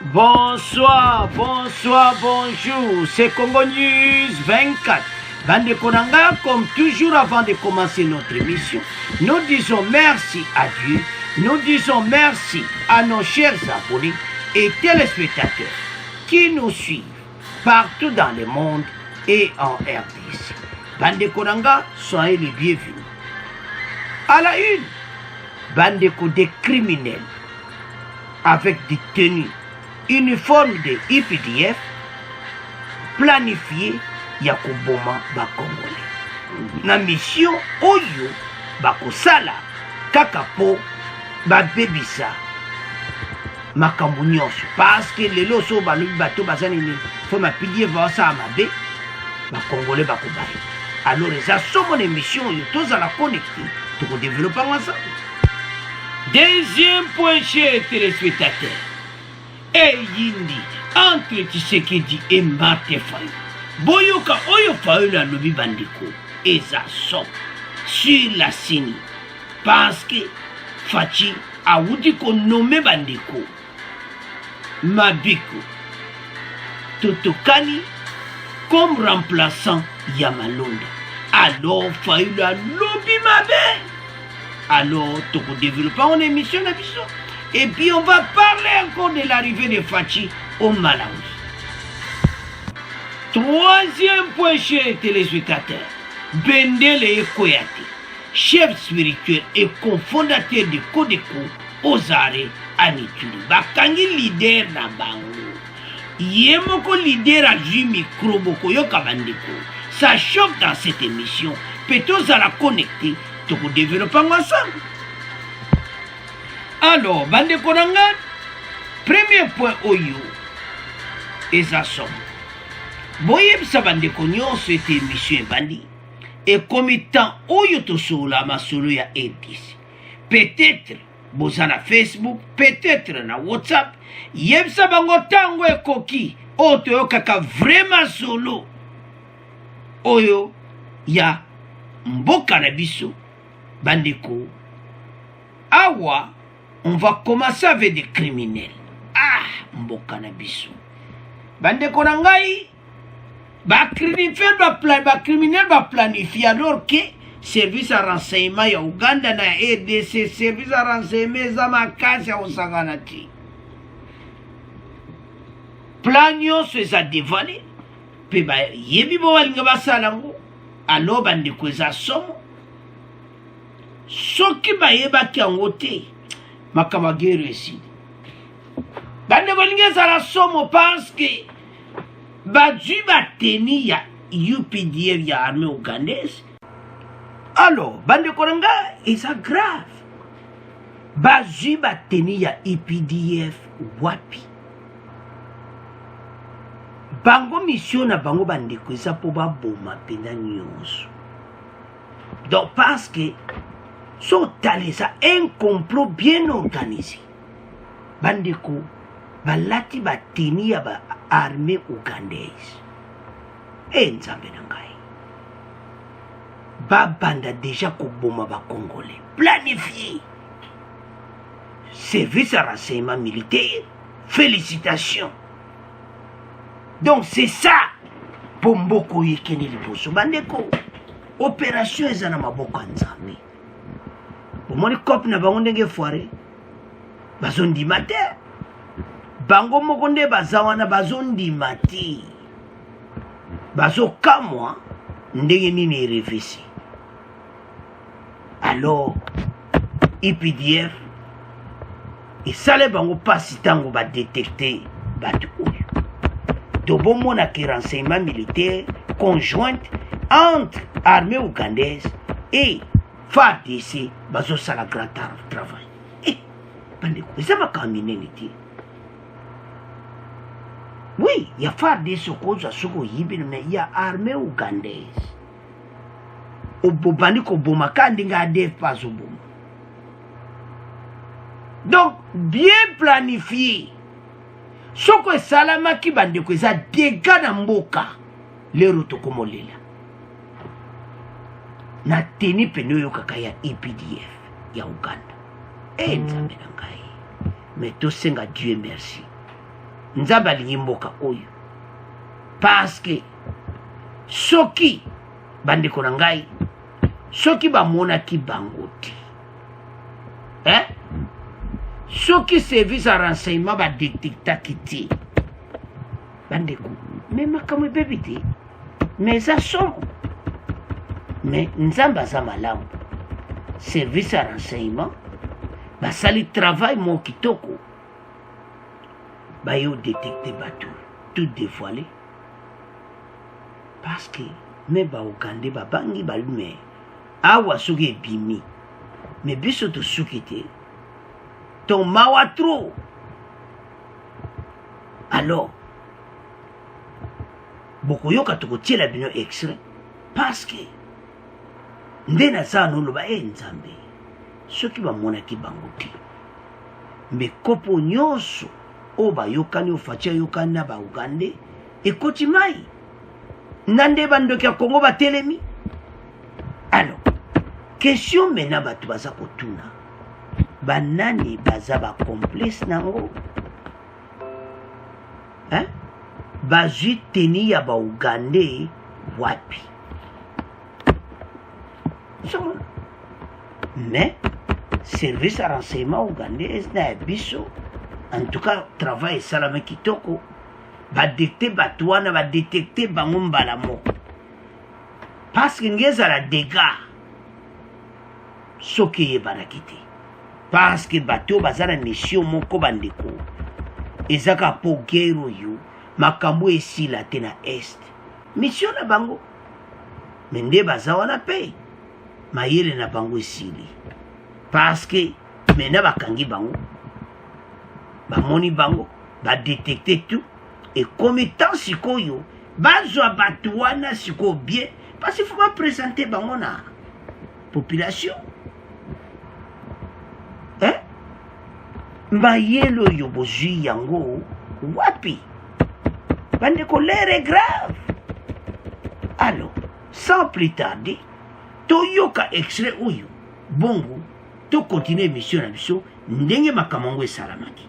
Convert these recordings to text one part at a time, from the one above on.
Bonsoir, bonsoir, bonjour. C'est Congo News 24. Bande Konanga, comme toujours avant de commencer notre émission, nous disons merci à Dieu, nous disons merci à nos chers abonnés et téléspectateurs qui nous suivent partout dans le monde et en RDC. Bande Konanga, soyez les bienvenus. À la une, bande des criminels avec des tenues uniforme de IPDF planifié ya koboma ba Congolais. Na mission oyo bakosala kaka po babebisa makambo nyonso parce que lelo so balobi bato bazanini fo IPDF baosala mabe ba Congolais bakobaye. Alors eza somo na mission oyo tozala connecté tokodévelopper ensemble. Deuxième point, chers téléspectateurs. Et yindi entre Tshisekedi et Martin Fayulu. Boyoka oyo Fayulu a lobi bandiko eza so sur la CENI parce que Fachi a wudi ko nommé bandiko Mabiko Totokani comme remplaçant Yamalonda. Alors Fayulu a lobi mabe. Alors toko développer en émission na biso. Et puis on va parler encore de l'arrivée de Fachi au Malawi. Troisième point, chers téléspectateurs. Bendele Ekoyate, chef spirituel et cofondateur de Kodeko Ozare Anituli. Bakangi leader na bango. Yemoko leader a ju micro boko yoka bandeko. Ça choque dans cette émission. Peut-on la connecter pour développer ensemble? Alors, bande konanga, premier point oyo, eza somo. Boyebisa bande konyo cette émission bandi. Et comme étant oyo tosola masolo ya RDC. Peut-être, boza na Facebook, peut-être na WhatsApp. Yebisa bango tango ekoki, oyo kaka vraiment solo. Oyo, ya mboka na biso, bandeko. Awa, on va commencer avec des criminels. Ah, mboka na biso. Bande konangai, criminel va planifier alors que service à renseignement ya Uganda na RDC, service à renseignement za makasi ya osanganati. Plan nyonso eza dévoilé. Pe ba yebi bo walinga basalango. Alors bande ko eza somo. Soki ba yebaki yango te. Makamagere ici. Bande bolinge za la somo parce que badju bateni ya UPDF ya armée ougandaise. Alors, bande konanga, c'est grave. Badju bateni ya UPDF wapi. Bango mission na bango bande ko eza po ba boma pena nyonso. Donc parce que so talesa un complot bien organisé. Bandeko, balati bateni ya ba armée ougandaise. Et nzambe nangai. Ba banda déjà koboma ba Congolais. Planifié. Service à renseignement militaire. Félicitations. Donc c'est ça. Pomboko yekene liboso. Bandeko, opération ezana maboko nzambe. Omoni cop na bango ndenge foire bazondima te bango moko nde bazawana bazondima te bazokamwa ndenge nini erevisi. Alors IPDF esale bango pasi tango badetecte bato oyo tobomona ke renseignement militaire conjointe entre armée ougandaise et FARDC bazo sala grand travail. Bande ko ça va caminer niti. Oui, il y a FARDC koza soko yibino mais il y a armée ougandaise. Obobani ko boma kandinga ADF pas oboma. Donc bien planifié. Soko salama ki bande ko za dégâts na mboka lero to komolela. Na teni peno yo kaka ya IPDF ya Uganda. Nzambe nangai. Mais to senga Dieu merci. nzambe alingi mboka oyo parce que soki bandeko na ngai soki bamonaki bango te soki service ya renseignement badetectaki te bandeko me makambo ebebi te me eza somo me nzambe aza malamu service ya renseignement basali travail mo kitoko bayo détecter bato tout dévoilé parce que me baugande babangi balume awa soki ebimi me biso tosuki te ton mawa trop alors bokoyoka tokotiela bino extrait parce que nde naza noloba nzambe soki bamonaki bango te me kopo nyonso oyo bayokani ofaci ayokani na baugande ekoti mai na nde bandoki ya kongo batelemi alors question mena bato baza kotuna banani baza bacomplice nango bazwi teni ya baugande wapi mais service ya renseignement ougandais na ya biso en tout cas travail esalama kitoko badetecte bato wana badetecte bango mbala moko parce que nge ezala dégât soki eyebanaki te parce que bato oyo baza na mission moko bandeko ezaka po guerre oyo makambo esila te na est mission na bango me nde baza wana mpe mayele na bango esili parce que mena bakangi bango bamoni bango badetecte tout ekomi tant sikoyo bazwa bato wana sikoyo bien parce qu'il faut baprésente bango na population mayele oyo bozwi yango wapi bandeko l'air est grave alors sans plus tarder toyoka extrait oyo bongo tokontinue émission na biso ndenge makambo yango esalamaki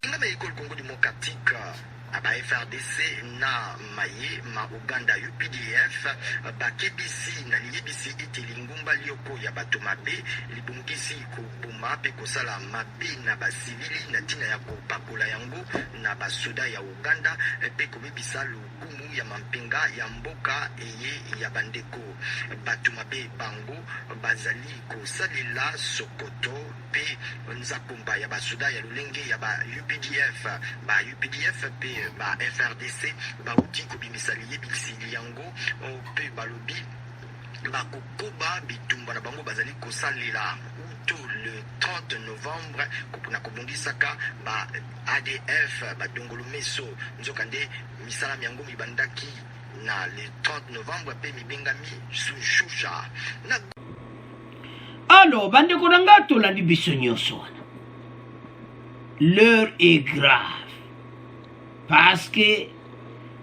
ngama ekolo Congo démocratique aba FRDC na maye ma Uganda UPDF ba KBC na libisi itili ngumba lioko ya bato mabe libungisi ko boma pe ko sala mabe na ba civili na tina ya ko pakola yango na ba soda ya Uganda pe ko bibisa lukumu ya mampinga ya mboka eye ya bandeko bato mabe bango bazali ko salila Sokoto pe nzakumba ya ba soda ya lulenge ya ba UPDF pe ba FRDC ba uti ko bimisali yebisili yango pe balobi ba kokoba bitumba na bango bazali ko salila uto le 30 novembre kopuna kobongisaka ba ADF ba dongolo meso nzokande misala miango mibandaki na le 30 novembre pe mibengami sushusha na alors bandeko na nga tolandi biso nyonso wana l'heure est grave parce que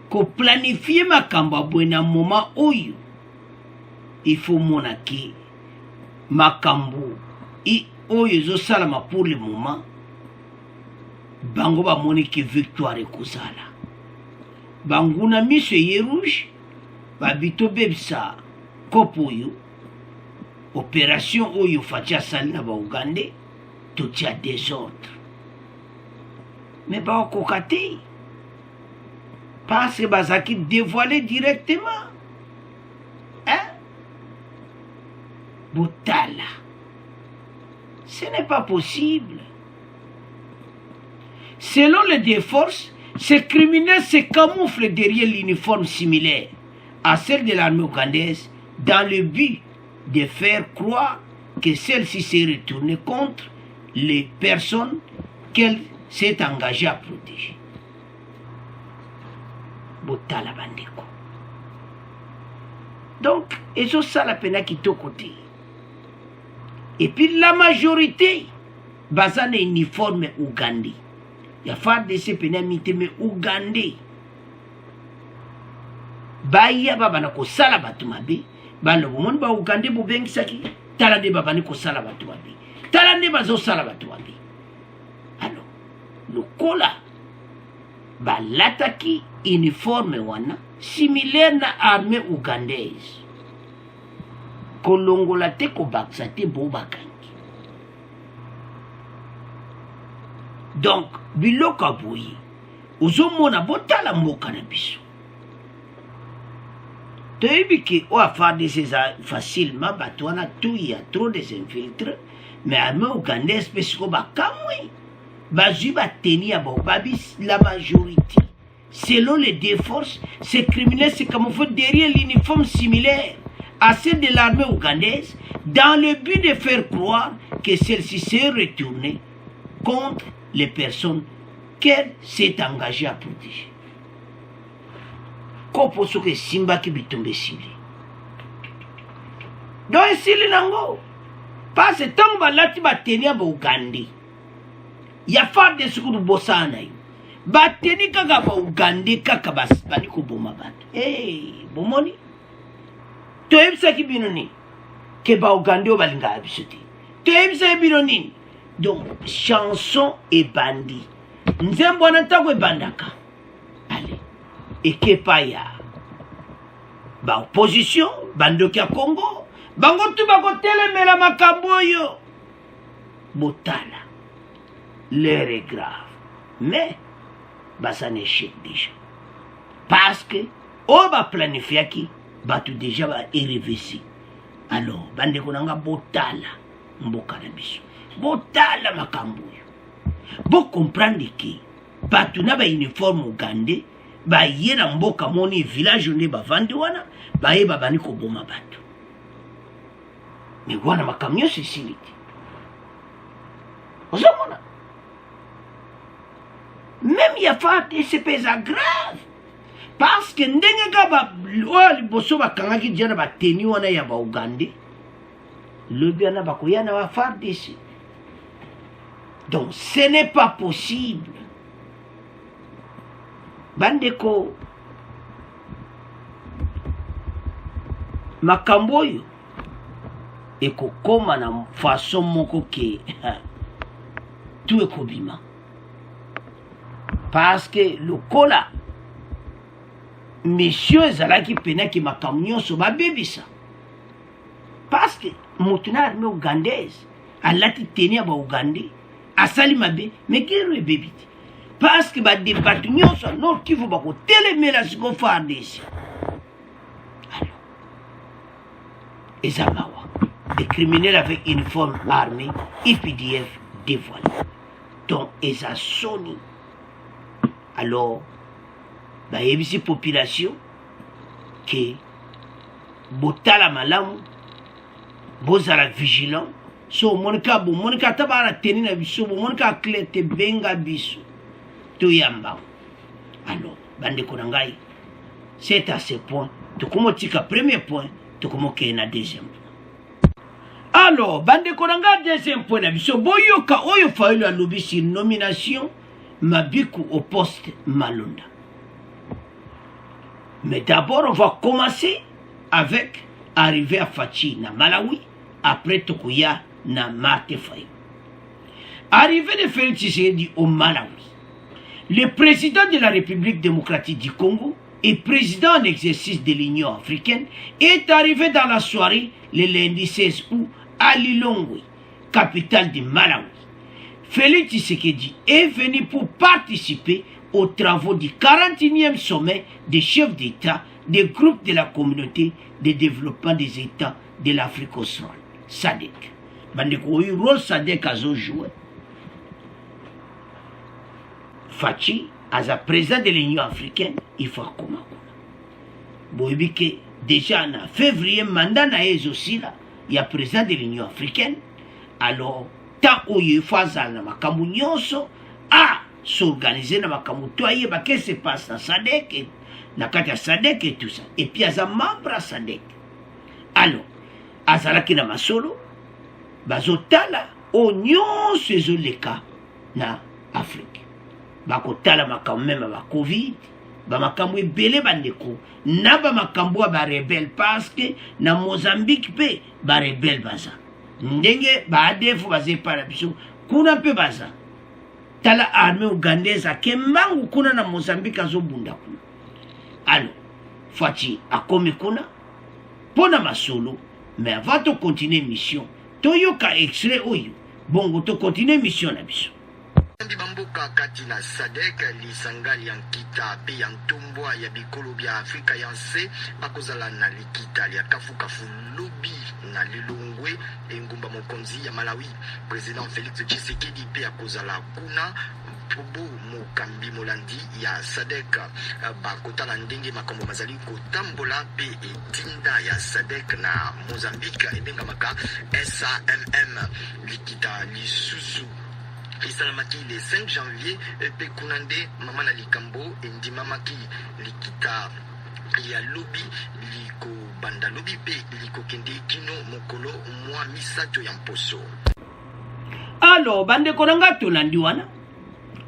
ko planifier makambo abwe na moment oyo il faut monaki makambo oyo ezosalama pour le moment bango bamoniki victoire ekozala banguna miso eye rouge babito bebisa kopo oyo opération oyo faci asali na baugande totia désordre mais baokoka te parce que bazaki dévoilé directement Botala ce n'est pas possible selon les deux forces ces criminels se camouflent derrière l'uniforme similaire à celle de l'armée ougandaise dans le but de faire croire que celle-ci s'est retournée contre les personnes qu'elle s'est engagée à protéger. Botala bandeko. Donc, et ça la peine qui est côté. Et puis la majorité, basane uniforme ougandais. Il y a pas de ces pénalités mais ougandais. Baya baba na ko sala batu mabe. Bano bomon ba ougandais bo bengi saki. Tala de baba ni ko sala batu mabe. Tala de bazo sala batu mabe. Alors, le cola balataki uniforme wana similaire na armée ougandaise kolongola te kobakisa te bo bakangi. Donc biloko aboyi ozomona botala mboka na biso toyebi ke o afardc eza facilement bato wana tu ya trop des infiltres, mais armée ougandaise mpe siko bakamwi bazwi bateni ya baobabis la majorité selon les deux forces. Ces criminels se camouflent derrière l'uniforme similaire à celle de l'armée ougandaise dans le but de faire croire que celle-ci s'est retournée contre les personnes qu'elle s'est engagée à protéger. Kopo soke simbaki bitombe sili donc esili nango parce ntango balati bateni ya baugandi ya farde sukuru bosana yo bateni kaka baugandi kaka bani koboma bato bomoni toyebisaki bino nini ke baugandi oyo balingaka biso te toyebisaki bino nini. Donc chanson ebandi nzembo wana ntango ebandaka ale ekepa ya baopposition bandoki ya Congo bango tu bakotelemela makambo oyo botala. L'heure est grave mais baza un échec déjà parce que oyo baplanifiaki bato déjà baerevesi. Alors bandeko nanga botala mboka na biso botala makambo oyo bocomprendre ke bato na bauniforme ugandais baye na mboka moni village nde bavandi wana bayeba bani koboma bato me wana makambo nyonso esili te ozomona. Même ya fate sepeza grave parce que ndenge ka oyo liboso bakangaki dia na bateni wana ya baugandais lobi wana bakoya na bafardc. Donc ce n'est pas possible bandeko makambo oyo ekokoma na façon moko ke tout ekobima parce que lokola monsieur ezalaki penaki makambo nyonso babebisa parce que moto na armée ougandaise alati teni ya baugandais asali mabe me kero ebebi te parce que badebato nyonso nord kivu bakotelemela siko fardc. Alors eza mawa des criminels avec uniforme armée UPDF dévoilé donc eza soni. Alors bayebisi population ke botala malamu bozala vigilant so monika ata bana teni na biso monika clé te benga biso toyamba. Alors bandeko na ngai c'est à ce point tokomotika premier point tokomokee na deuxième point. Alors bandeko na ngai deuxième point na biso boyoka oyo Fayulu alobi sur nomination Mabiku au poste Malonda. Mais d'abord on va commencer avec arriver à Fachi na Malawi après Tokuya na Martin Fayulu. Arrivée de Félix Tshisekedi au Malawi, le président de la République démocratique du Congo et président en exercice de l'Union africaine est arrivé dans la soirée le lundi 16 août à Lilongwe, capitale du Malawi. Félix Tshisekedi est venu pour participer aux travaux du 41e sommet des chefs d'État des groupes de la communauté de développement des États de l'Afrique australe, SADC. Bandeko yu rôle SADC azo joué. Fachi, as président de l'Union africaine, il faut comment. Boibike, déjà en février, mandat na aussi là, il y a président de l'Union africaine. Alors, tant où il faut na makambo nyonso, s'organiser na makambo toye ba qu'est-ce qui se passe dans SADC et na kati ya SADC et tout ça. Et puis as membre à SADC. Alors, azalaki na masolo bazotala o nyonso ezoleka na Afrique. Bakotala makambo même ba Covid, ba makambo ebele bandeko, na ba makambo ba rebelle parce que na Mozambique pe ba rebelle baza. Ndenge ba ADF baze para biso kuna pe baza. tala armée ougandaise ake mbangu kuna na Mozambique azobunda kuna. Alors Fachi akomi kuna pona masolo, mais avant de continuer mission toyoka extrait oyo bongo to continuer mission na biso. Bamboka kati na Sadek lisanga ya nkita pe ya ntombwa ya bikolo bya Afrika ya nse bakozala na likita ya kafukafu lobi na lilongwe engumba mokonzi ya Malawi. Président Félix Tshisekedi pe akozala kuna Pobo mokambi molandi ya Sadek bakotala ndenge makambo mazali kotambola pe etinda ya Sadek na Mozambique ebengamaka SAMM likita lisusu Isalamaki le 5 janvier pe kunande mama na likambo endimamaki likita ya lobi liko banda lobi pe liko kende kino mokolo mwa misato ya mposo. Alors bande konanga tolandi wana,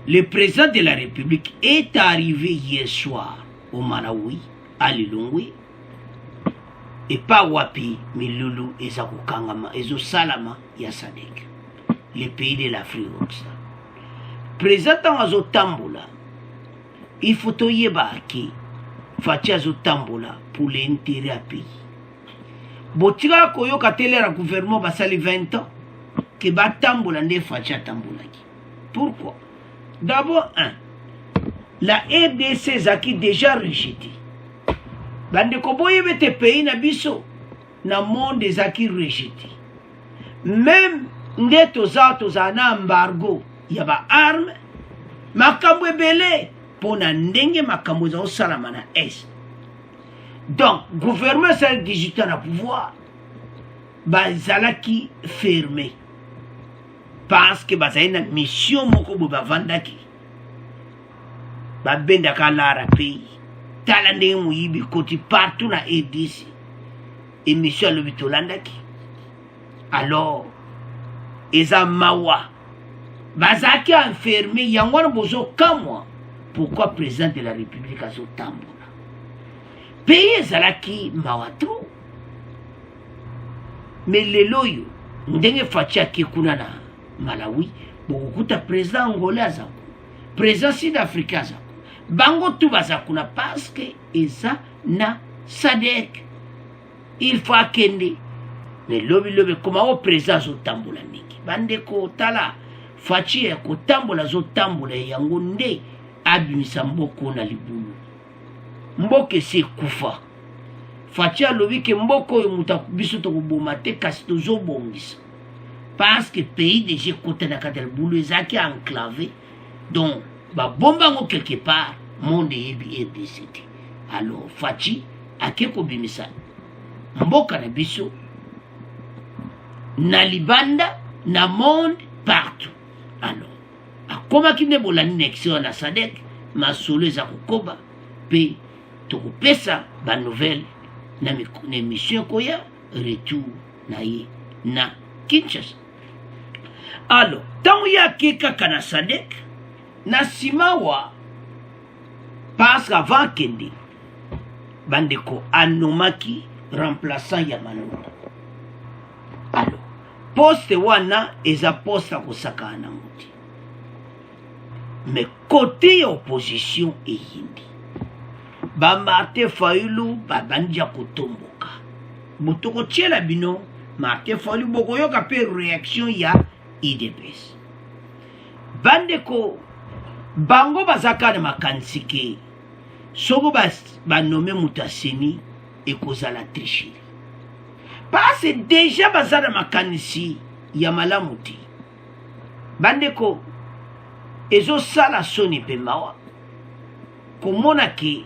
le président de la République est arrivé hier soir au Malawi à Lilongwe et pas wapi milulu ezakukangama ezo salama ya Sadek, les pays de l'Afrique occidentale. Président azo tambola, il faut toyeba ki Fachi azo tambola pour l'intérêt à pays. Botika koyoka telera gouvernement basali 20 ans que ba tambola nde Fachi tambola ki. Pourquoi? D'abord, la RDC zaki déjà rejeté. Bande koboye bete pays na biso na monde zaki rejeté. Même nde toza na embargo ya ba arme makambo ebele pona ndenge makambo za osalama na est. Donc gouvernement ça 18 ans na pouvoir bazalaki fermé parce que bazali na mission moko bo bavandaki babendaka lara pays tala ndenge muyibi koti partout na RDC émission alobi tolandaki. Alors eza mawa bazaki enfermé yango bozo kamwa. Pourquoi président de la République azo tambola pays ezalaki mawa trop. Mais lelo yo ndenge Fachi ake kuna na Malawi bokuta président angolais azako, président sud-africain azako, bango tu bazakuna parce que eza na Sadek. Il faut akende mais lobi koma o président azo tambola ndenge bandeko tala Fachi ya kotambola azo tambola yango nde abimisa mboko na libulu mboke se kufa. Fachi alobi ke mboko oyo muta biso tokoboma te kasi tozobongisa parce que pays déjà côté na kati ya libulu ezaki enclavé, donc babomba ngo quelque part monde yebi RDC. Alors Fachi ake kobimisa mboka na biso na libanda na monde partout. Alors akoma kine bolani nexio na Sadek masolo za kokoba pe tokopesa ba nouvelle na mission koya retour na ye na Kinshasa. Alors tant ya keka kana Sadek na simawa parce qu'avant kende bandeko anomaki remplaçant ya Malonda. Alors poste wana eza poste kosaka na muti. Mais côté opposition et hindi ba Martin Fayulu ba bandia kotomboka botoko tiela bino Martin Fayulu bokoyoka pe réaction ya IDPS bandeko bango bazaka na makansike soko ba nommé Mutaseni et kozala tricherie parce que déjà bazara makanisi ya malamuti bandeko ezo sala soni pe mawa komona ke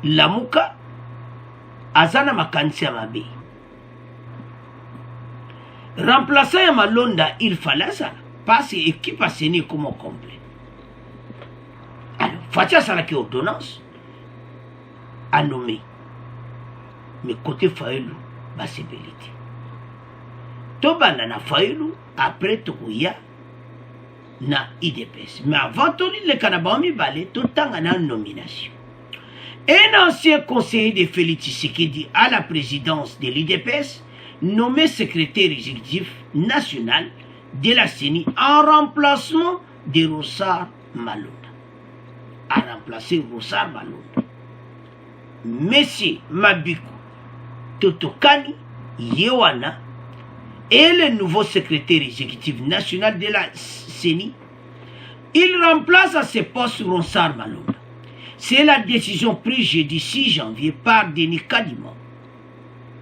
lamuka azana makanisi ya mabe remplaçant ya Malonda il fallait ça parce que équipe a seni comme complet. Alors Fachi sala ki ordonnance a nommé mais côté Fayulu basibelité tobana na Fayulu après tokoya na IDPS. Mais avant tout le Canada mibale tout tanga na nomination. Un ancien conseiller de Félix Tshisekedi à la présidence de l'IDPS nommé secrétaire exécutif national de la CENI en remplacement de Rossard Malonda. A remplacé Rossard Malonda. Monsieur Mabikou Totokani Yewana est le nouveau secrétaire exécutif national de la CENI. Il remplace à ce poste Rossard Malonda. C'est la décision prise jeudi 6 janvier par Denis Kadima,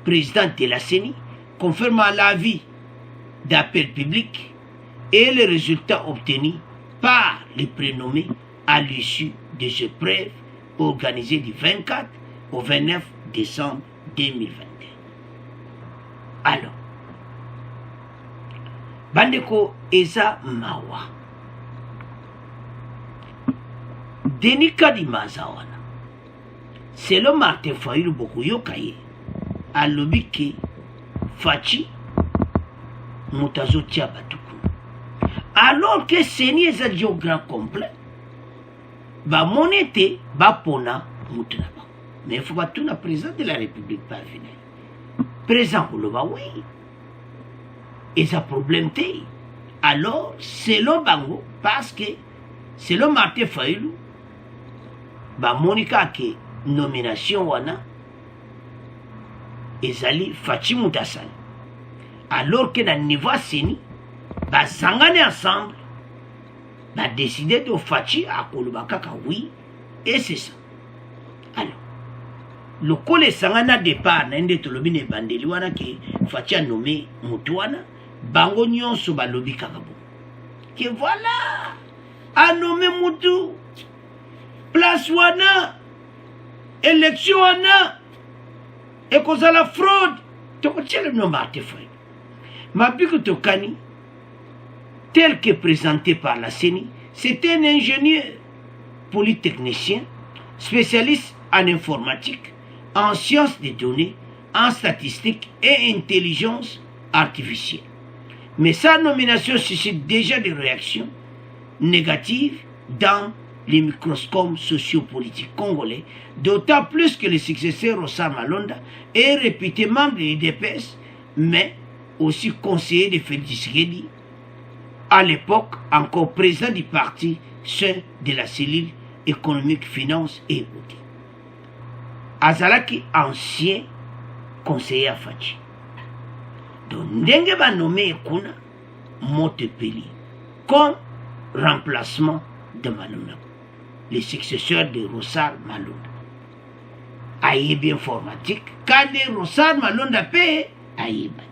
président de la CENI, confirmant l'avis d'appel public et les résultats obtenus par les prénommés à l'issue des épreuves organisées du 24 au 29 décembre 2021. Alors, Bandeko Eza Mawa Denis Kadima Zawana selon Martin Fayulu Bokuyo Kaye alobi ke Fachi Mutazo tia batuku alors que CENI est un grand complet ba monete ba pona mutuna ba mais il faut pas tout na président de la République parvenir président Koloba oui et ça problème té alors selon Bango parce que selon Martin Fayulu ba monika ke nomination wana ezali Fachi Mutasali alors que dans le niveau CENI ba sangane ensemble ba décider de Fachi à Koloba kaka oui et c'est ça. Alors le col sangana départ na ndé tolobi ne bandeli wana ke Fachi a nommé Mutuana bango nyonso ba lobi kaka bo que voilà a nommé Mutu place wana élection wana et cause à la fraude tokotia le nom Martefeuille Mabikou Tokani tel que présenté par la CENI, c'était un ingénieur polytechnicien spécialiste en informatique, en sciences des données, en statistiques et intelligence artificielle. Mais sa nomination suscite déjà des réactions négatives dans les microscopes sociopolitiques congolais, d'autant plus que le successeur Rossard Malonda est réputé membre de l'UDPS, mais aussi conseiller de Félix Tshisekedi, à l'époque encore président du parti sein de la cellule économique, finance et audit. Azalaki ancien conseiller à Fachi. Donc ndenge ba nommé Kuna Motepeli comme remplacement de Malonda, le successeur de Rossard Malonda. Aïebi informatique, quand Rossard Malonda paye, aïebi.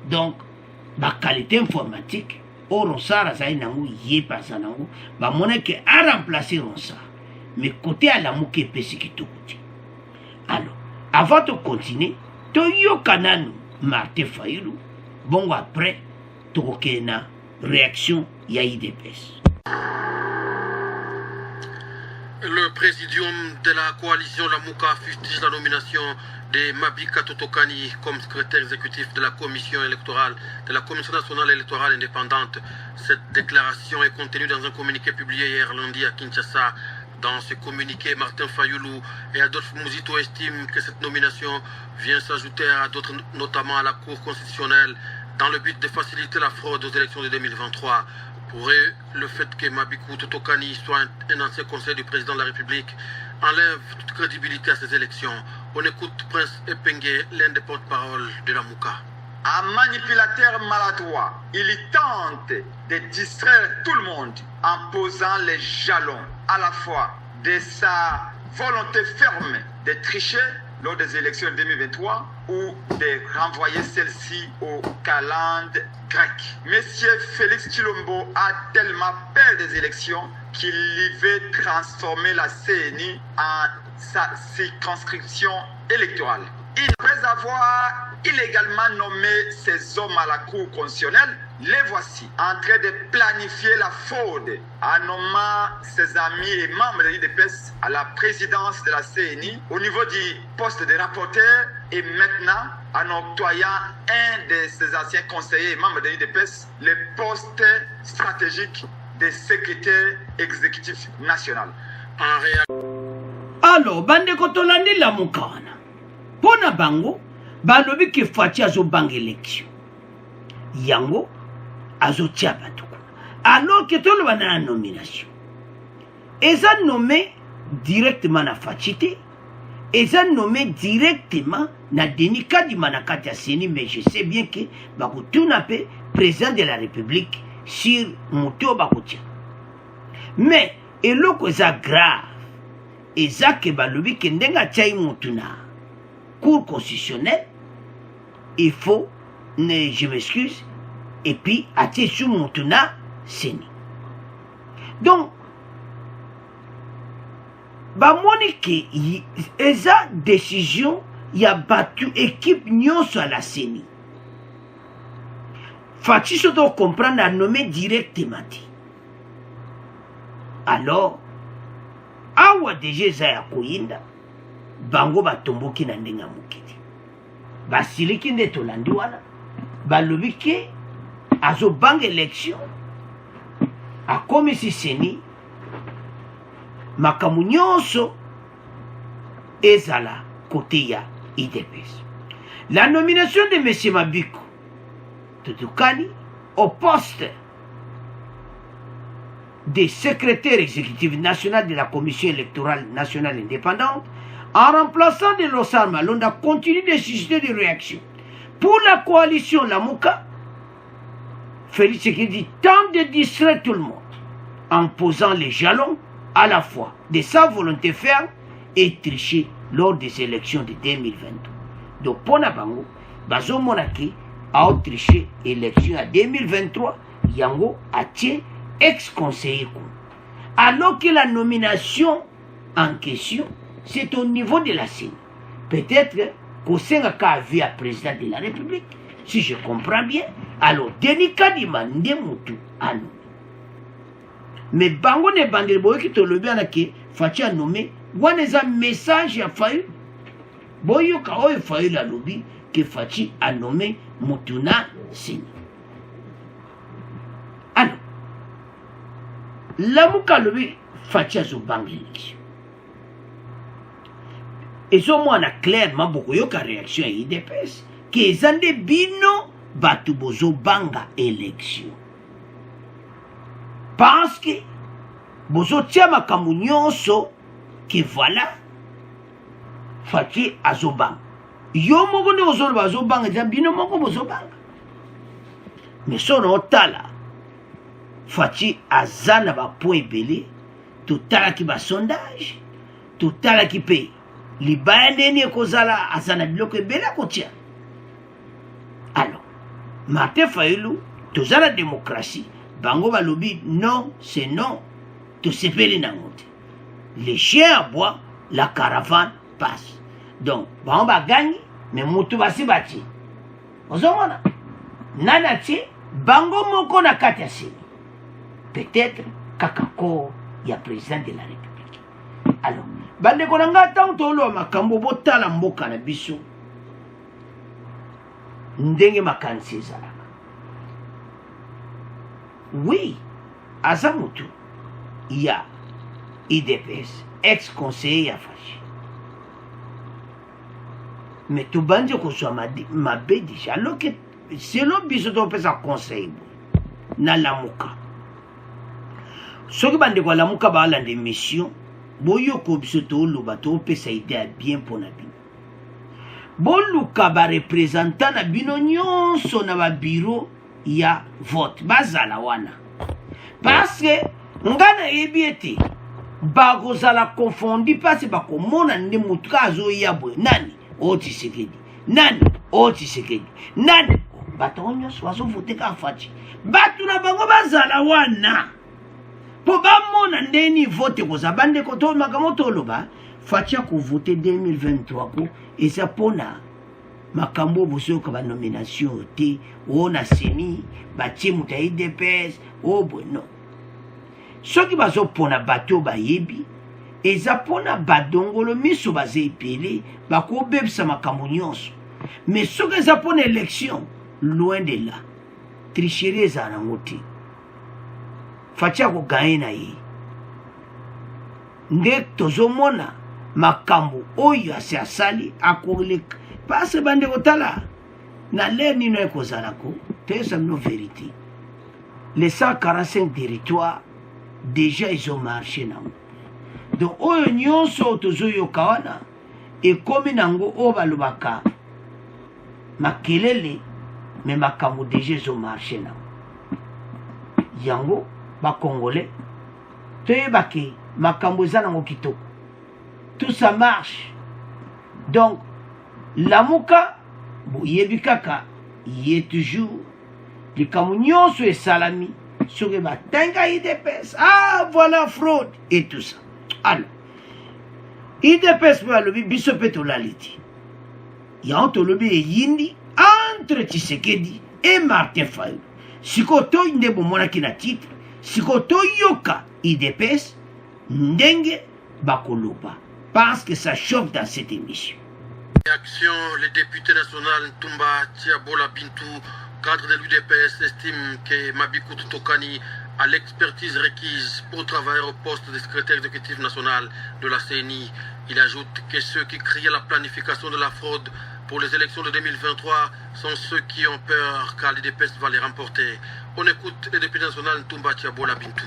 Donc, la qualité informatique, au Rossard Azaï Nango, yé pas ça Nango, bah mon que a remplacé Rossard. Mais côté à la mouke pesi qui tout côté. Alors, avant de continuer, to yo kanan Martin Fayulu, bon après, to na réaction ya IDPS. Le présidium de la coalition Lamuka fustige la nomination de Mabika Totokani comme secrétaire exécutif de la commission électorale de la Commission nationale électorale indépendante. Cette déclaration est contenue dans un communiqué publié hier lundi à Kinshasa. Dans ce communiqué, Martin Fayulu et Adolphe Muzito estiment que cette nomination vient s'ajouter à d'autres, notamment à la Cour constitutionnelle, dans le but de faciliter la fraude aux élections de 2023. Pour eux, le fait que Mabikou Totokani soit un ancien conseiller du président de la République enlève toute crédibilité à ces élections. On écoute Prince Epengue, l'un des porte-parole de la Mouka. Un manipulateur maladroit, il tente de distraire tout le monde en posant les jalons à la fois de sa volonté ferme de tricher lors des élections 2023 ou de renvoyer celle-ci au calende grec. Monsieur Félix Tshilombo a tellement peur des élections qu'il y veut transformer la CENI en sa circonscription électorale. Après avoir illégalement nommé ces hommes à la Cour constitutionnelle, les voici en train de planifier la fraude en nommant ses amis et membres de l'UDPS à la présidence de la CENI au niveau du poste de rapporteur et maintenant en octroyant un de ses anciens conseillers et membres de l'UDPS le poste stratégique de secrétaire exécutif national. Alors, bande kotolandi la mukana. Pona bango, balobi ke Fachi azo bang élection. Yango, azotia bato alors que toloba na nomination eza nommé directement na Facité eza nommé directement na Denis Kadima na kati ya Seni, mais je sais bien que bakotuna pe président de la République sur moto bakotia. Mais eloko eza grave eza ke balobi ke ndenga tia motu na cour constitutionnelle, il faut, je m'excuse, et puis atie sous motu na Seni. Donc bamoni ke eza décision ya batu équipe nyonso à la Seni. Fachi soto comprendre à nommer directement. Alors awa deje za ya koyinda bango batomboki na ndenga mokiti basiliki nde tolandi wana balobi ke azobanga élection akomisi Seni makambo nyonso ezala côté ya IDPS. La nomination de M. Mabiko Toutokani au poste de secrétaire exécutif national de la Commission électorale nationale indépendante en remplaçant de Lossar Malonda continue de susciter des réactions. Pour la coalition Lamuka, Félix Tshisekedi tente de distraire tout le monde en posant les jalons à la fois de sa volonté ferme et tricher lors des élections de 2022. Donc, pour Nabango, Bazo Monaki a triché l'élection en 2023, Yango a tué ex-conseiller. Alors que la nomination en question, c'est au niveau de la CENI. Peut-être qu'au Sénaka a vu un président de la République, si je comprends bien, alors Denis Kadima Ndemutu a nommé. Mais bango ne bandel boyo ki tolobi anake Fachi a nommé wana message a failli boyo ka oyo failli la lobi que Fachi a nommé Mutuna Seni. Alors Lamuka lobi Fachi a zo bang l'élection. Et so moi na clairement beaucoup yo ka réaction à IDPS que zande bino batu bozo banga élection. Parce que bozo tia makambo nyonso que voilà Fachi azobanga. Yo moko ne ozolo azobanga ja bino moko bozobanga. Mais sono otala Fachi azana ba point belé totala ki ba sondage totala ki pe libaya neni ekozala azana biloko ebele kotia. Alors Martin Fayulu tozala démocratie bango balobi non c'est non to sepeli nangote. Les chiens aboient, la caravane passe. Donc bango ba gagné mais mutu basi bati ozomona nana ti bango moko na kati ya Seni peut-être kakako ya président de la République. Alors bandeko nanga tanto lo makambo botala mboka na biso ndenge makanisi ezalaka. Oui, Azamutu, il y a IDPS, ex-conseiller à Fachi. Mais tout bandit qu'on soit ma bé déjà, alors que selon Bisoto peut sa conseil, na Lamuka. Ce qui bande quoi Lamuka ba la démission, boyo ko Bisoto lo bato peut sa idée bien pour na bino. Boluka ba représentant na bino nyonso na ba bureau ya vote bazala wana parce que ngana ebiete bakozala confondi parce bakomona ndi mutu kazo yabwe nani oti sekedi nani oti sekedi nani batonyo swazo vote ka Fachi batu na bango bazala wana po bamona ndeni vote koza bande ko to makamoto loba Fachi ko vote 2023 ko eza pona makambo bosoka ba nomination te o na Seni ba timu ta IDPS o bueno soki bazo pona bato ba yebi eza pona badongolo miso baze ipele ba ko bebisa makambo nyonso mais soki eza pona élection loin de là tricherie eza na ngoti Fachi ko gagner na ye nde tozomona makambo oyo asali akoleka parce que bande kotala na l'air nino ekozala ko pesa no vérité les 145 territoires, déjà ils ont marché. Donc, oyo nyonso tozoyoka wana ekomi nango oyo balobaka makelele me makambo déjà ezo marché nango yango bakongolais toyebake makambo eza nango kitoko tout ça marche. Donc lamuka boyebi kaka ye toujours likambo nyonso esalami soki batenga IDPS voilà fraude et tout ça. Alors IDPS mpe balobi biso mpe tolali te yango tolobi eyindi entre Tshisekedi et Martin Fayulu. Sikoyo toyi nde bomonaki na titre, sikoyo toyoka IDPS ndenge bakoloba parce que ça chauffe dans cette émission. Réaction, le député national Ntumba Tiabola Bintou, cadre de l'UDPS, estime que Mabikou Tokani a l'expertise requise pour travailler au poste de secrétaire exécutif national de la CENI. Il ajoute que ceux qui crient la planification de la fraude pour les élections de 2023 sont ceux qui ont peur car l'UDPS va les remporter. On écoute le député national Ntumba Tiabola Bintou.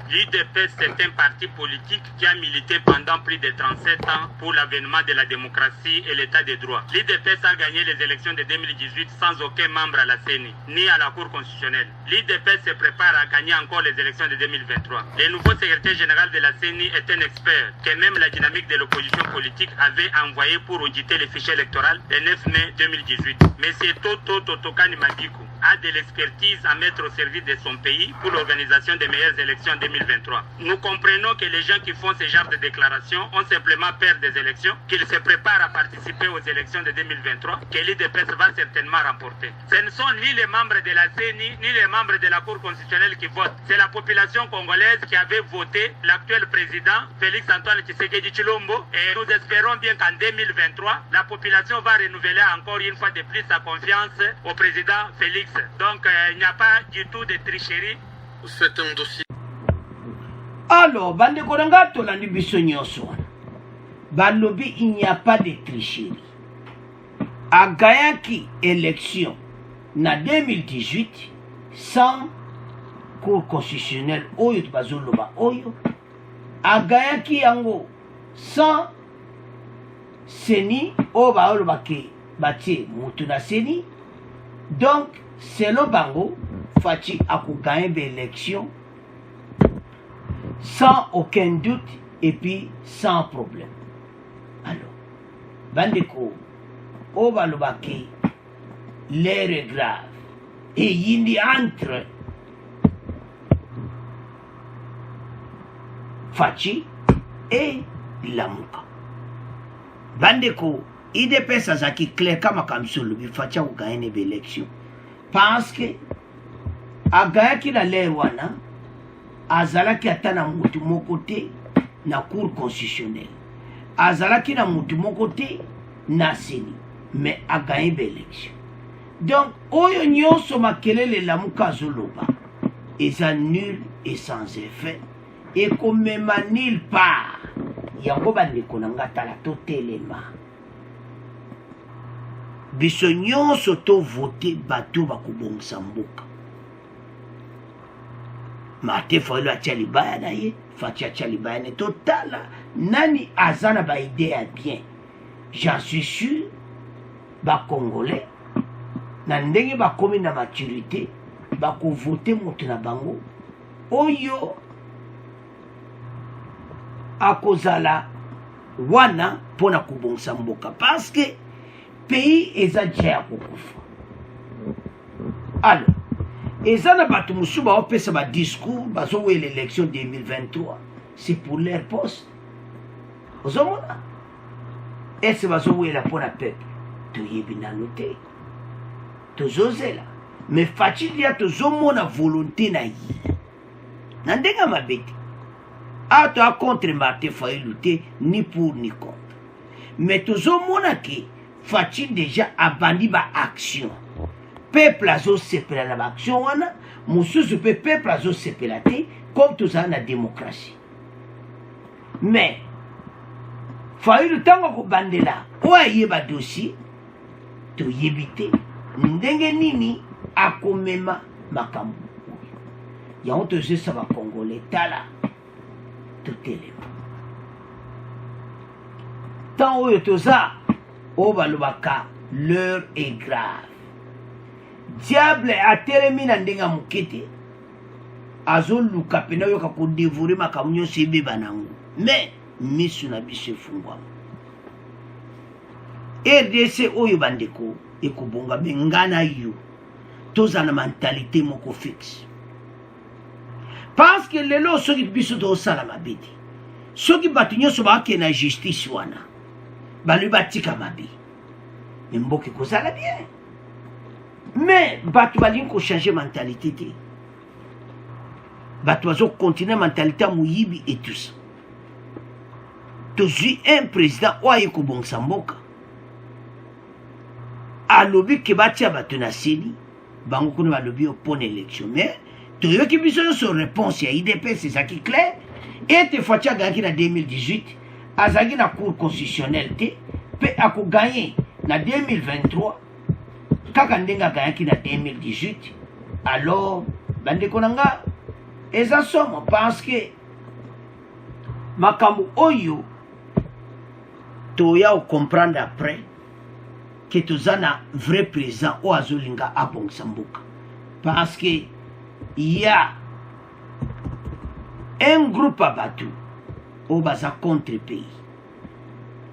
L'UDPS, c'est un parti politique qui a milité pendant plus de 37 ans pour l'avènement de la démocratie et l'état de droit. L'UDPS a gagné les élections de 2018 sans aucun membre à la CENI, ni à la Cour constitutionnelle. L'UDPS se prépare à gagner encore les élections de 2023. Le nouveau secrétaire général de la CENI est un expert que même la dynamique de l'opposition politique avait envoyé pour auditer les fichiers électoraux le 9 mai 2018. Mais c'est Toto Tokani Mabikou a de l'expertise à mettre au service de son pays pour l'organisation des meilleures élections en 2023. Nous comprenons que les gens qui font ce genre de déclarations ont simplement peur des élections, qu'ils se préparent à participer aux élections de 2023, que l'UDPS va certainement remporter. Ce ne sont ni les membres de la CENI, ni les membres de la Cour constitutionnelle qui votent. C'est la population congolaise qui avait voté l'actuel président Félix Antoine Tshisekedi Tshilombo et nous espérons bien qu'en 2023, la population va renouveler encore une fois de plus sa confiance au président Félix. Donc il n'y a pas du tout de tricherie. C'est un dossier. Alors, bandeko nanga tolandi biso nyonso wana balobi il n'y a pas de tricherie. Agayaki élection na 2018 sans cour constitutionnelle oyo bazoloba oyo agayaki yango sans CENI oyo balobaki batie mutu na CENI. Donc selon bango Fachi akuganye l'élection sans aucun doute et puis sans problème. Alors, bandeko, obalobaki, l'air est grave. Et il y entre Fachi et Lamuka. Bandeko, il dépêche à ça qui clair comme comme sur le Fachi a gagné l'élection. Parce que, a gagné la l'air wana, azalaki ata na mutu moko te na cour constitutionnelle, azalaki na mutu moko te na CENI, mais a gagné l'élection. Donc oyo nyonso makelele Lamuka azoloba eza nul et sans effet et komema nulle part. Yango bandeko na nga tala totelema biso nyonso to vote bato bakobongisa mboka. Martin Fayulu atia libaya na ye, Fachi atia libaya na ye. Totala nani azana ba idée à bien. J'en suis sûr ba Congolais na ndenge bakomi na maturité bakovote moto na bango oyo akozala wana pona kobongisa mboka parce que pays eza dia ya kokufa. Alors ezana bato musu baopesa ba discours bazowe l'élection 2023 c'est pour leur poste ozomona ese bazowela pona peuple toyebi nano te tozozela mais Fachi lia tozomona volonté na ye na ndenge mabe te ato a contre Martin Fayulu te ni pour ni contre mais tozomona ke Fachi déjà abandi ba action peuple azosepela na ba action wana mosusu pe peuple azosepela te comme tozala na démocratie. Mais Fayulu ntango akobandela oyo ayeba dossier toyebi te ndenge nini akomema makambo. yango tozesa bakongole tala totelema tant oyo toza oyo balobaka l'heure est grave diable atelemi na ndenge ya moke te azoluka pena oyoka kodevore makambo nyonso ebeba nango me miso na biso efungwama RDC oyo bandeko ekobonga me nga na yo toza na mentalité moko fixe parce que lelo soki biso tozosala mabe te soki bato nyonso baake na justice wana balobi batika mabe me mboka ekozala bien mais bato balingi kochange mentalité te bato bazokontinue mentalité ya moyibi et tout ça tozwi un président oyo aye kobongisa mboka alobi ke batia bato na seni bango kuna balobi opona élection mais toyoki biso nyonso réponse ya IDPS ezalaki clair ete Faci aganyaki na 2018 azalaki na cour constitutionnelle te mpe akoganye na 2023 kaka ndenge aganyaki na 2018 alors bandeko na nga eza somo parce que makambo oyo toya ocomprendre après que toza na vrai président oyo azolinga abongisa mboka parce que y a un groupe ya bato oyo baza contre pays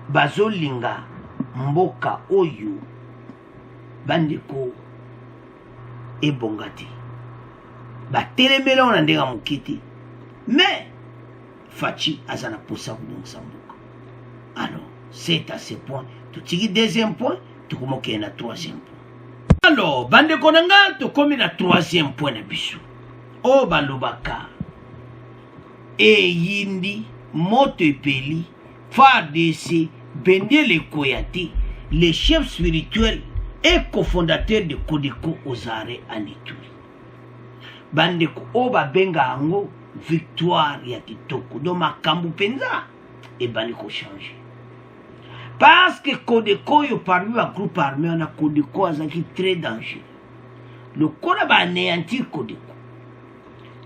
bazolinga mboka oyo bandeko ebonga te batelemela oyo na ndenge ya moke te mais Faci aza na posa kobongisa mboka alors c'est à ce point totiki deuxième point tokomokeye na troisième point alors bandeko na nga tokomi na troisième point na biso oyo balobaka eyindi moto epeli FARDC Bendele Ekoya te le chef spirituel et cofondateur de Codeco aux arrêts en Ituri bandeko oyo babenga yango victoire ya kitoko do makambo mpenza ebandi kochange parce que Codeco oyo parmi ba groupe armé wana Codeco azalaki très dangereux lokola baanéantir Codeco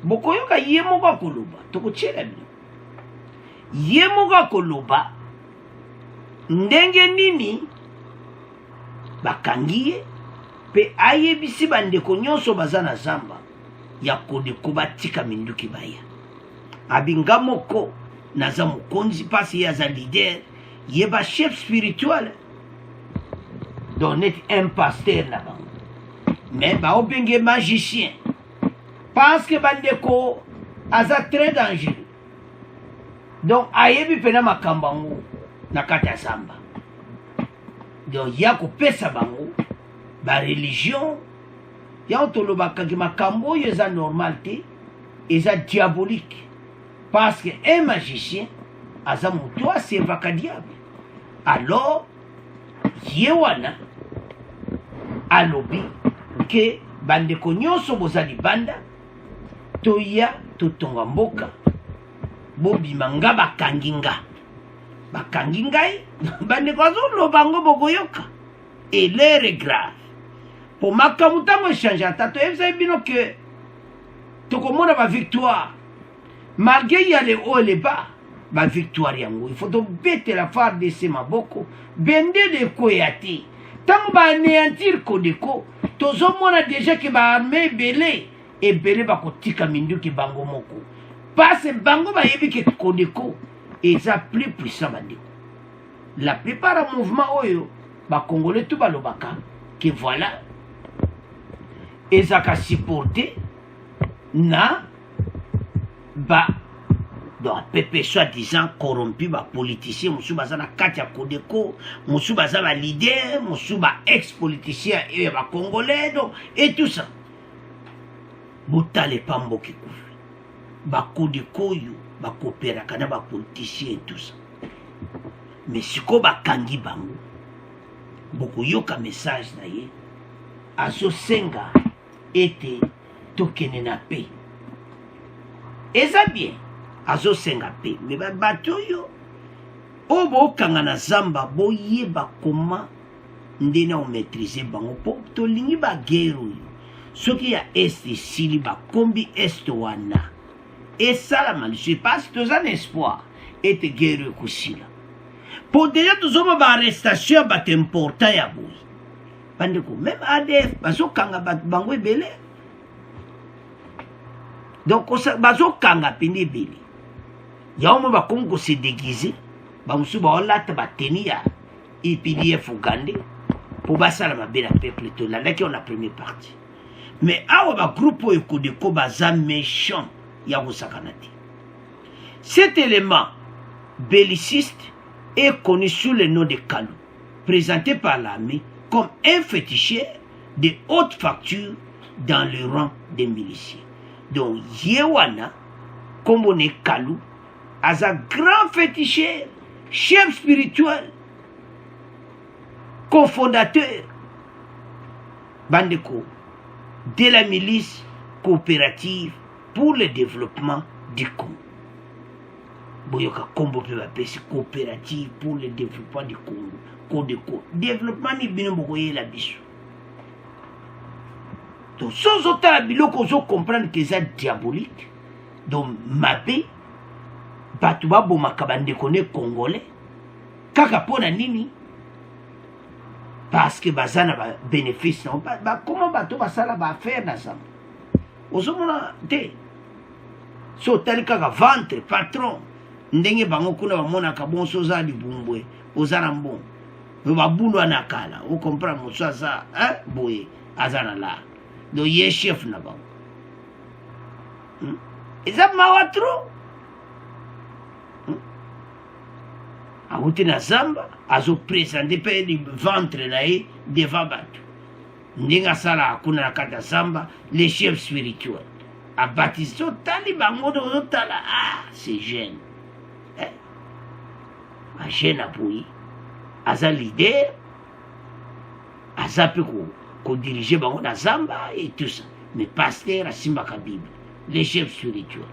bokoyoka ye moko akoloba tokotiela bino ye moko akoloba ndenge nini bakangi ye mpe ayebisi bandeko nyonso baza na zamba ya Codeco batika minduki baya abinga moko naza mokonzi pasi ye aza leader ye ba chef spirituel donc net un pasteur na bango mais baobenge magicien parce que bandeko aza très dangereux donc ayebi pena makambo yango na kati ya zamba donc ya kopesa bango bareligion yango tolobakaki makambo oyo eza normal te eza diabolique parce que un magicien aza moto aservaka diable alors ye wana alobi ke bandeko nyonso boza libanda toya totonga mboka bobima nga bakangi ngai bandeko azoloba yango bokoyoka elere grave po makambo ntango echange ata toyebisa bino ke tokomona bavictoire malgré yale oyo leba bavictoire yango il faut tobetela FARDC maboko Bendele Ekoya te ntango baanéantir Codeco tozomona deja ke baarme ebele bakotika minduki bango moko parce bango bayebi ke Codeco eza plus puissant bandeko la plupart ya mouvement oyo bakongole tu balobaka ke voilà ezaka supporté na ba donc pepe soi-disant corrompu ba politicien mosusu baza na kati ya Codeco mosusu baza ba leader mosusu ba ex-politicien et ba congolais donc et tout ça botale pamboki kufi ba Codeco oyo bakopéraka na ba politicien et tout ça mais siko bakangi bango bokoyoka message na ye azosenga ete tokene na paix eza bien azosenga paix mais bato oyo oyo bookanga na zamba boyeba koma ndenge omaîtrise bango mpo tolingi baguerre oyo soki ya este sili bakombi este wana esalama lisu epasi toza na espoir ete guerre ekosila po deja tozoma baarrestation ya bato important ya boye bandeko meme adf bazokanga bato bango ebele donc bazokanga pene ebele yango mo bakomi kose déguise bamosusu baolata bateni ya epdf ugande po basala mabe na peuple tolandaki on a première partie mais awa bagroupe oyo ekodeko baza méchant ya kosakana te cet élément belliciste est connu sous le nom de Kalou, présenté par l'armée comme un féticheur de haute facture dans le rang des miliciens. Donc, Yewana, comme on est Kalou, a un grand féticheur, chef spirituel, cofondateur, Bandeko, de la milice coopérative pour le développement du Congo. Boyoka Kombo pe bapesi coopérative pour le développement du Congo. Codeco. Développement ni bino bokoye la biso. Donc sans autant la biloko zo comprendre que c'est diabolique. Donc mabe batu babo makabande kone congolais. Kaka pona nini? Parce que bazana ba bénéfice non ba comment bato basala ba faire na ça. Ozomona te. So tali kaka ventre patron. Ndenge bango kuna bamonaka bonso oza libumbwe oza na mbongo babulwa na kala o comprendre mosu aza boye aza na la do ye chef na bango eza mawa tro awuti na zamba azopresente mpe ventre na ye devant bato ndenge asala akuna na kati ya zamba le chef spirituel abatisi otali bango ozotala c'est jeune jeune apui aza leader aza pe ko diriger bango na zamba et tout ça mais pasteur asimbaka bible les chefs spirituels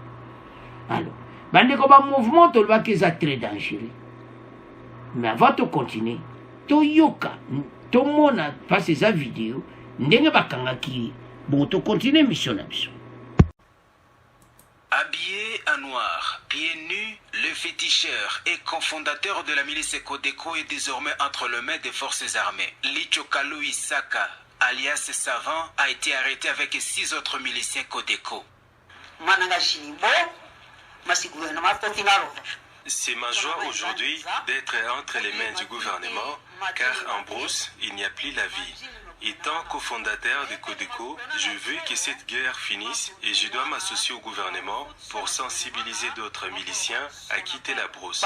alors bandeko ba mouvement tolobaki eza très dangereux mais avant de continuer toyoka tomona parce eza vidéo ndenge bakangaki bon to continuer mission na biso. Habillé en noir, pieds nus, le féticheur et cofondateur de la milice Codeco est désormais entre les mains des forces armées. Licho Kalou Isaka, alias Savant, a été arrêté avec 6 autres miliciens Codeco. C'est ma joie aujourd'hui d'être entre les mains du gouvernement, car en brousse, il n'y a plus la vie. Étant cofondateur de Codeco, je veux que cette guerre finisse et je dois m'associer au gouvernement pour sensibiliser d'autres miliciens à quitter la brousse.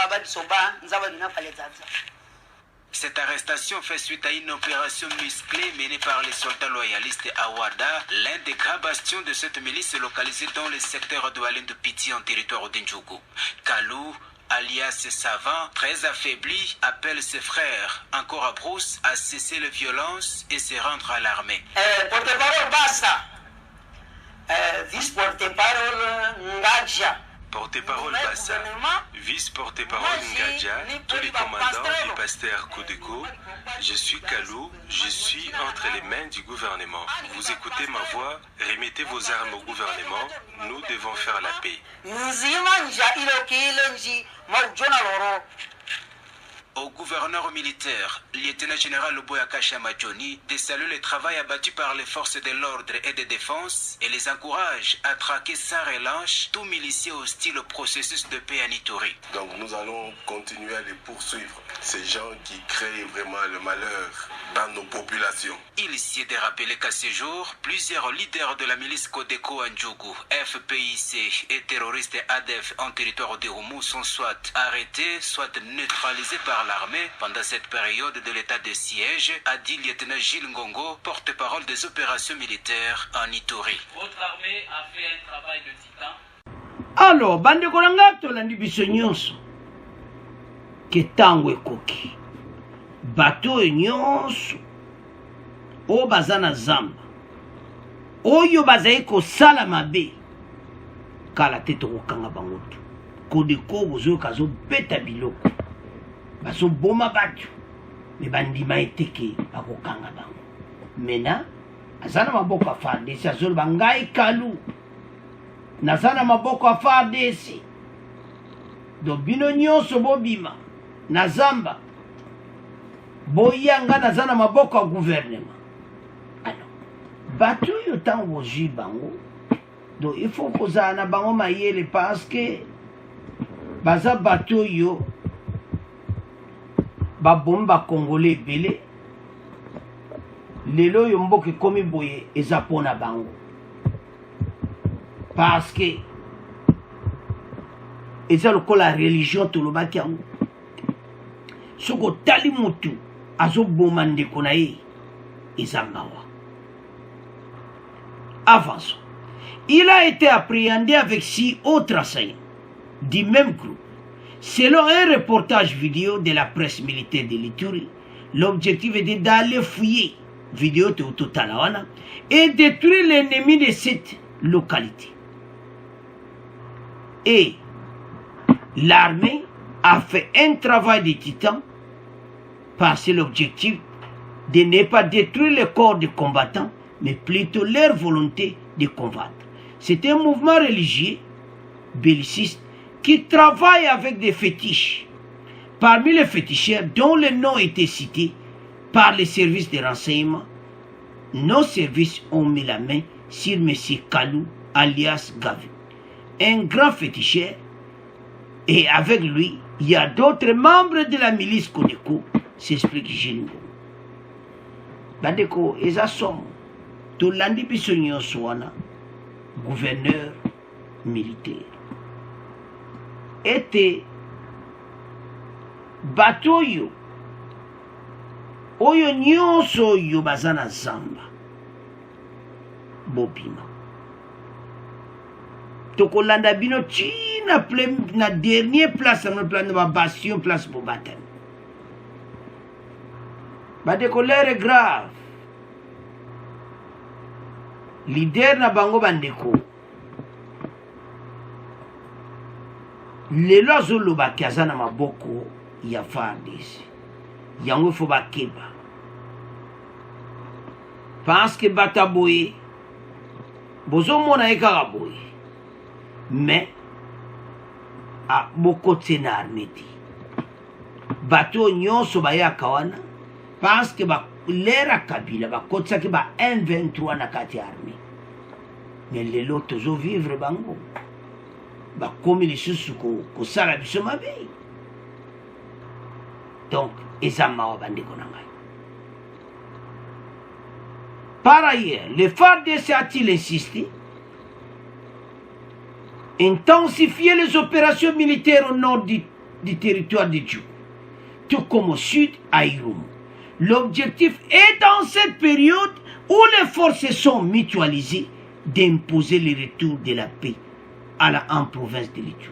Cette arrestation fait suite à une opération musclée menée par les soldats loyalistes à Ouada, l'un des grands bastions de cette milice localisée dans le secteur de Walendo Piti en territoire d'Indjougou. Kalou, alias Savant, très affaibli, appelle ses frères, encore à brousse, à cesser les violences et se rendre à l'armée. Porte-parole Bassa, vice-porte-parole Ngadja, porte-parole Bassa, vice-porte-parole Ngadja, tous les commandants du pasteur Codeco, je suis Kalou, je suis entre les mains du gouvernement. Vous écoutez ma voix, remettez vos armes au gouvernement, nous devons faire la paix. Au gouverneur militaire, lieutenant-général Boyaka Chamadjoni, de saluer le travail abattu par les forces de l'ordre et de défense et les encourage à traquer sans relâche tout milicier hostile au processus de paix à Ituri. Donc nous allons continuer à les poursuivre, ces gens qui créent vraiment le malheur dans nos populations. Il s'y est de rappeler qu'à ce jour, plusieurs leaders de la milice Codeco Ndjougou, FPIC et terroristes ADF en territoire de Oumou sont soit arrêtés, soit neutralisés par l'armée pendant cette période de l'état de siège, a dit lieutenant Gilles Ngongo, porte-parole des opérations militaires en Ituri. Votre armée a fait un travail de titan. Alors, bande kolanga tolandi biso nyonso ke tango ekoki bato nyonso o bazana zamba oyo bazali kosala mabe kala te tokokanga bango tu Codeco bozoyoka azobeta biloko bazoboma bato me bandima ete ke bakokanga bango mena azana maboko ya FARDC azoloba ngai Kalu naza na maboko ya FARDC. Do bino nyonso bobima na zamba boyanga naza na maboko ya gouvernement. Alors bato oyo ntango bozwi bango do il faut kozala na bango mayele parce que baza bato oyo babomi bakongole ebele. Lelo oyo mboka ekomi boye eza mpona bango parce que eza lokola religion tolobaki yango. Soki otali mutu azoboma ndeko na ye eza mawa. Avançons. Il a été appréhendé avec 6 autres assaillants du même groupe. Selon un reportage vidéo de la presse militaire de l'Ituri, l'objectif était d'aller fouiller vidéo Totalawana et détruire l'ennemi de cette localité. Et l'armée a fait un travail de titan parce que l'objectif de ne pas détruire le corps des combattants, mais plutôt leur volonté de combattre. C'est un mouvement religieux, belliciste, qui travaille avec des fétiches. Parmi les féticheurs dont le nom était cité par les services de renseignement, nos services ont mis la main sur M. Kalou, alias Gavi, un grand féticheur, et avec lui, il y a d'autres membres de la milice Kodeko, s'explique Gilles. Bandeko, eza somo, tolandi biso nyonso wana, gouverneur militaire. Ete bato oyo nyonso oyo baza na zamba bobima. Tokolanda bino tina na dernier place na plan de bastion place bobatani. Bandeko l'heure grave. Leader na bango bandeko. Lelo azolobaki aza na maboko ya FARDC. Yango fo bakeba. Parce que bata boye bozomona ekaka boye. Mais a bokote na armée ti. Bato nyonso bayaka wana parce que ba lera Kabila bakotsaki ba M23 na kati armée. Mais lelo tozo vivre bango. Bakomi lisusu kosala biso mabe. Donc eza mawa bandeko na ngai. Par ailleurs, le FARDC a-t-il insisté intensifier les opérations militaires au nord du territoire de Djou, tout comme au sud à Irumu. L'objectif est dans cette période où les forces sont mutualisées d'imposer le retour de la paix en province de l'Ituri.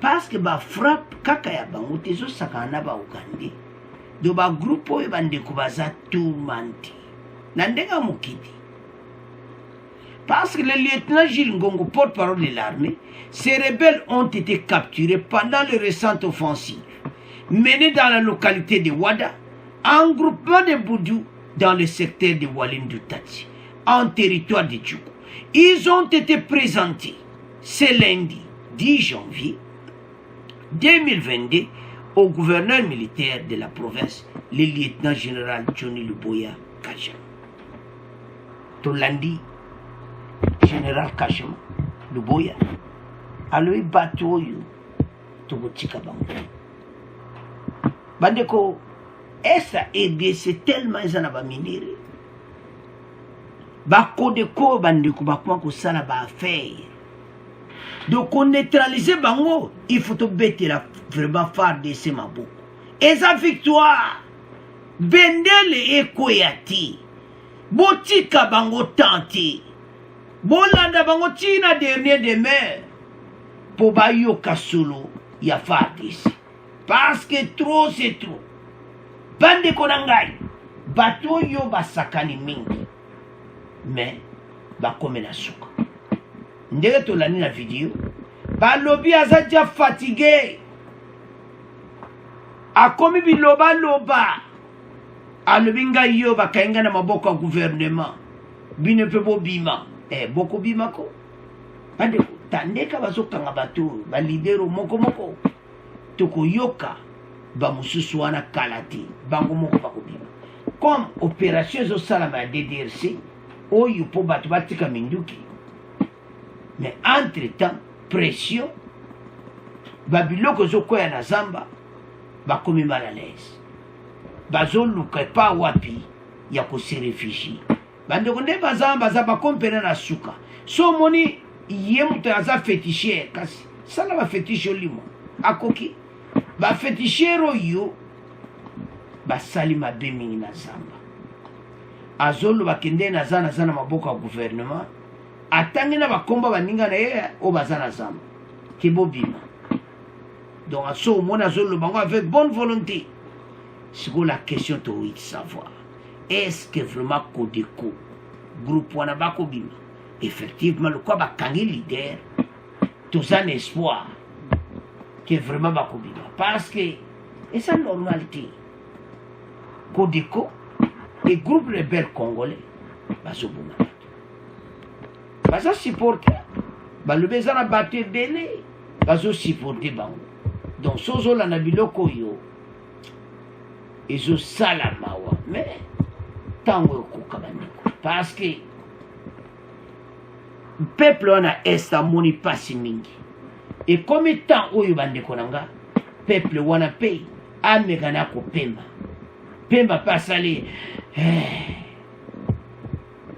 Parce que ba frappe kaka ya bango tezo sakana ba Uganda do ba groupe oyo bandeko baza tourmenté na ndenga mokiti. Parce que le lieutenant Gilles Ngongo, porte-parole de l'armée, ces rebelles ont été capturés pendant les récentes offensives menées dans la localité de Wada, en groupement de Boudou dans le secteur de Walim-Doutati, en territoire de Djoukou. Ils ont été présentés ce lundi 10 janvier 2022 au gouverneur militaire de la province, le lieutenant-général Johnny Luboya Kachama. Tout lundi, général Kachama Luboya aloi bato oyo tokotika bango. Bandeko, esa EDC tellement eza na baminere bakodeko bandeko bakoma kosala baaffaire. Donc on neutralise bango, il faut tobetela vraiment FARDC maboko. Eza victoire bendele ekoyati botika bango tanti bolanda bango tina dernier demain po bayoka solo ya FARDC. Parce que trop c'est trop. Bande konangai bato yo basakani mingi mais bakome na suka. Ndenge tolani na video balobi aza dia fatigué akomi biloba loba alobi ngai yo bakainga na maboko ya gouvernement bino mpe bobima bokobimako bandeko tandeka bazokanga bato balidero mokomoko tokoyoka bamosusu wana kala te bango moko bakobima comme opération ezosalama ya DDRC oyo mpo bato batika minduki mais entre temps pression babiloko ezokwea na zamba bakomi mal à l'aise bazoluka epa wapi ya kose réfugie bandeko nde baza bakompena na suka so omoni ye moto aza féticheur kasi sala bafétiche olimo akoki baféticheur oyo basali mabe mingi na zamba azoloba kende naza na maboko ya gouvernement atangi na bakomba baninga na ye oyo baza na zamba ke bobima donc so omoni azoloba ngo avec bonne volonté. C'est la question de savoir. Est-ce que vraiment Codeco, groupe Wanabako Bima, effectivement, le quoi va kangi leader, tout un espoir que vraiment Bako Bima. Parce que, et c'est la normalité. Codeco et groupe rebelle congolais, baso boumana. Baso supporter, le besoin à battre belé, baso supporter bango. Donc, sozo la nabiloko yo. ezosala mawa mais ntango ekoka bandeko parce que peuple wana est amoni pasi mingi ekomi temps oyo bandeko na nga peuple wana mpe ameka na kopemba pemba mpe asali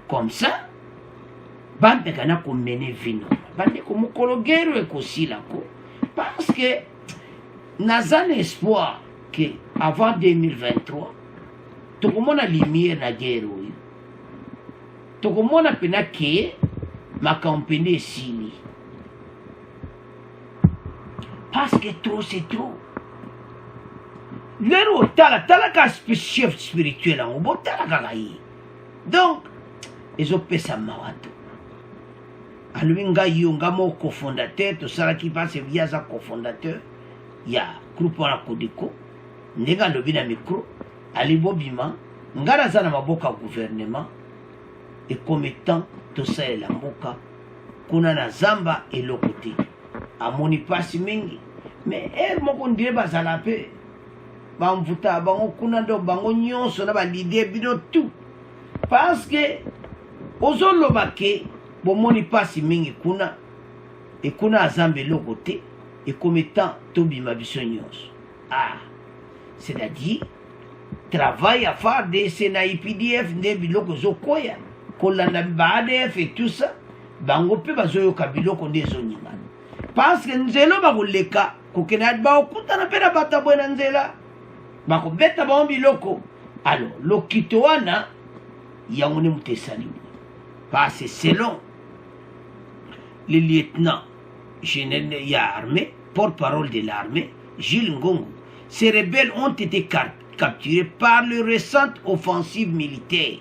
comme ça bameka na komene vino bandeko mokolo gero ekosilako parce que naza na espoir que avant 2023 tokomona lumière na guerre oyo tokomona pena ke makampende esili parce que trop c'est trop lero talaka chef spirituel yango botala kaka ye donc ezopesa mawato alobi ngai yo nga mo cofondateur tosalaki mpasi via aza cofondateur ya groupe wana Codeco ndenge alobi na micro ali bobima nga naza na maboko ya gouvernement ekomi temps tosalela mboka kuna na zamba eloko te amoni pasi mingi mais ere moko ndire bazala mpe bamvuta bango kuna ndo bango nyonso na balide bino tout parce que ozoloba ke bomoni pasi mingi kuna ekuna azamba eloko te ekomi temps tobima biso nyonso c'est-à-dire travail à faire de sena IPDF nde biloko zokoya kolanda ba ADF et tout ça bango pe bazoyoka biloko nde ezonyingana parce que nzela bakoleka kokena bakutana mpe na bato abwe na nzela bakobeta bango biloko alors lokito wana yango nde moto esali parce que selon le lieutenant général ya armée porte-parole de l'armée Jules Ngongo, ces rebelles ont été capturés par le récente offensive militaire.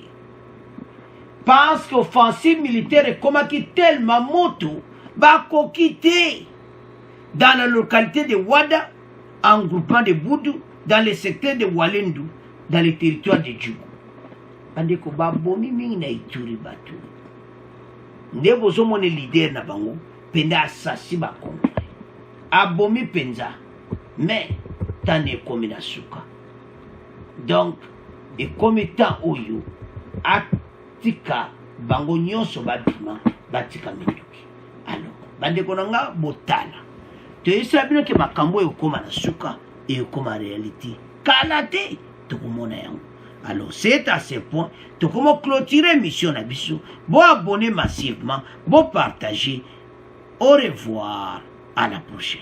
Parce qu'offensive militaire est comme qui tellement moto, bako quitté dans la localité de Wada, en groupement de Boudou, dans le secteur de Walendu, dans le territoire de Djougou. Bandeko babomi mingi na ituri batu. Nde bozo mone leader na bango, penda asasi bakongo. Abomi penza, mais tane komi na suka. Donc, et comme temps oyo, atika bango nyonso babima, batika minduki. Alors, bandeko nanga botala. Te isa bino ke makambo yokoma na suka, et yokoma réalité. Kalate, tokomona yango. Alors, c'est à ce point, tu comment clôturer mission na biso, bon abonner massivement, bon partager. Au revoir, à la prochaine.